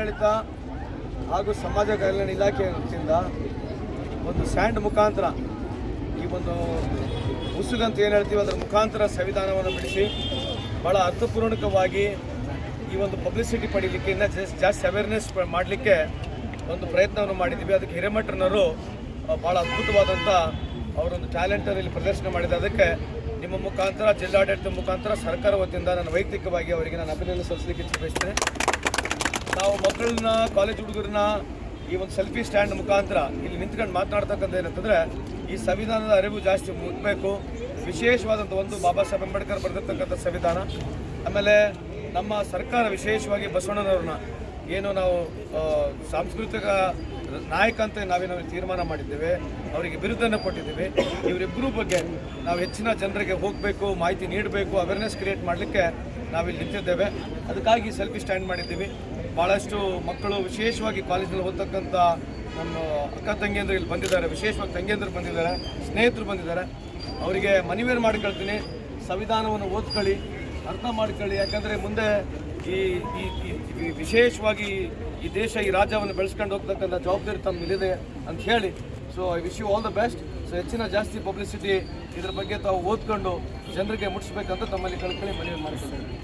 ಆಡಳಿತ ಹಾಗೂ ಸಮಾಜ ಕಲ್ಯಾಣ ಇಲಾಖೆಯಿಂದ ಒಂದು ಸ್ಟ್ಯಾಂಡ್ ಮುಖಾಂತರ ಈ ಒಂದು ಉಸುಗಂತ ಏನು ಹೇಳ್ತೀವಿ ಅದರ ಮುಖಾಂತರ ಸಂವಿಧಾನವನ್ನು ಬಿಡಿಸಿ ಭಾಳ ಅರ್ಥಪೂರ್ಣಕವಾಗಿ ಈ ಒಂದು ಪಬ್ಲಿಸಿಟಿ ಪಡೀಲಿಕ್ಕೆ ಇನ್ನೂ ಜಾಸ್ತಿ ಅವೇರ್ನೆಸ್ ಮಾಡಲಿಕ್ಕೆ ಒಂದು ಪ್ರಯತ್ನವನ್ನು ಮಾಡಿದ್ದೀವಿ. ಅದಕ್ಕೆ ಹಿರೇಮಠನವರು ಭಾಳ ಅದ್ಭುತವಾದಂಥ ಅವರೊಂದು ಟ್ಯಾಲೆಂಟಲ್ಲಿ ಪ್ರದರ್ಶನ ಮಾಡಿದ ಅದಕ್ಕೆ ನಿಮ್ಮ ಮುಖಾಂತರ ಜಿಲ್ಲಾಡಳಿತ ಮುಖಾಂತರ ಸರ್ಕಾರ ವತಿಯಿಂದ ನಾನು ವೈಯಕ್ತಿಕವಾಗಿ ಅವರಿಗೆ ನಾನು ಅಭಿನಂದನೆ ಸಲ್ಲಿಸಲಿಕ್ಕೆ ಬಯಸ್ತೇನೆ. ನಾವು ಮಕ್ಕಳನ್ನ ಕಾಲೇಜ್ ಹುಡುಗರನ್ನ ಈ ಒಂದು ಸೆಲ್ಫಿ ಸ್ಟ್ಯಾಂಡ್ ಮುಖಾಂತರ ಇಲ್ಲಿ ನಿಂತ್ಕೊಂಡು ಮಾತನಾಡ್ತಕ್ಕಂಥ ಏನಂತಂದರೆ ಈ ಸಂವಿಧಾನದ ಅರಿವು ಜಾಸ್ತಿ ಮುಟ್ಟಬೇಕು. ವಿಶೇಷವಾದಂಥ ಒಂದು ಬಾಬಾ ಸಾಹೇಬ್ ಅಂಬೇಡ್ಕರ್ ಬರೆದಿರ್ತಕ್ಕಂಥ ಸಂವಿಧಾನ, ಆಮೇಲೆ ನಮ್ಮ ಸರ್ಕಾರ ವಿಶೇಷವಾಗಿ ಬಸವಣ್ಣನವ್ರನ್ನ ಏನು ನಾವು ಸಾಂಸ್ಕೃತಿಕ ನಾಯಕ ಅಂತ ನಾವೇನೋ ತೀರ್ಮಾನ ಮಾಡಿದ್ದೇವೆ, ಅವರಿಗೆ ಬಿರುದನ್ನು ಕೊಟ್ಟಿದ್ದೇವೆ. ಇವರಿಬ್ಬರ ಬಗ್ಗೆ ನಾವು ಹೆಚ್ಚಿನ ಜನರಿಗೆ ಹೋಗಬೇಕು, ಮಾಹಿತಿ ನೀಡಬೇಕು, ಅವೇರ್ನೆಸ್ ಕ್ರಿಯೇಟ್ ಮಾಡಲಿಕ್ಕೆ ನಾವಿಲ್ಲಿ ನಿಂತಿದ್ದೇವೆ. ಅದಕ್ಕಾಗಿ ಸೆಲ್ಫಿ ಸ್ಟ್ಯಾಂಡ್ ಮಾಡಿದ್ದೀವಿ. ಭಾಳಷ್ಟು ಮಕ್ಕಳು ವಿಶೇಷವಾಗಿ ಕಾಲೇಜಲ್ಲಿ ಓದ್ತಕ್ಕಂಥ ನಮ್ಮ ಅಕ್ಕ ತಂಗಿಯಂದರು ಇಲ್ಲಿ ಬಂದಿದ್ದಾರೆ, ವಿಶೇಷವಾಗಿ ತಂಗಿಯಂದರು ಬಂದಿದ್ದಾರೆ, ಸ್ನೇಹಿತರು ಬಂದಿದ್ದಾರೆ. ಅವರಿಗೆ ಮನವಿಯನ್ನು ಮಾಡಿಕೊಳ್ತೀನಿ, ಸಂವಿಧಾನವನ್ನು ಓದ್ಕೊಳ್ಳಿ, ಅರ್ಥ ಮಾಡ್ಕೊಳ್ಳಿ. ಯಾಕಂದರೆ ಮುಂದೆ ಈ ವಿಶೇಷವಾಗಿ ಈ ದೇಶ ಈ ರಾಜ್ಯವನ್ನು ಬೆಳೆಸ್ಕೊಂಡು ಹೋಗ್ತಕ್ಕಂಥ ಜವಾಬ್ದಾರಿ ತಮ್ಮಲ್ಲಿದೆ ಅಂತ ಹೇಳಿ. So I wish you all the best. So ಹೆಚ್ಚಿನ ಜಾಸ್ತಿ ಪಬ್ಲಿಸಿಟಿ ಇದ್ರ ಬಗ್ಗೆ ತಾವು ಓದ್ಕೊಂಡು ಜನರಿಗೆ ಮುಟ್ಟಿಸ್ಬೇಕಂತ ತಮ್ಮಲ್ಲಿ ಕಳ್ಕೊಳ್ಳಿ ಮನವಿ ಮಾಡಿಕೊಳ್ತೀನಿ.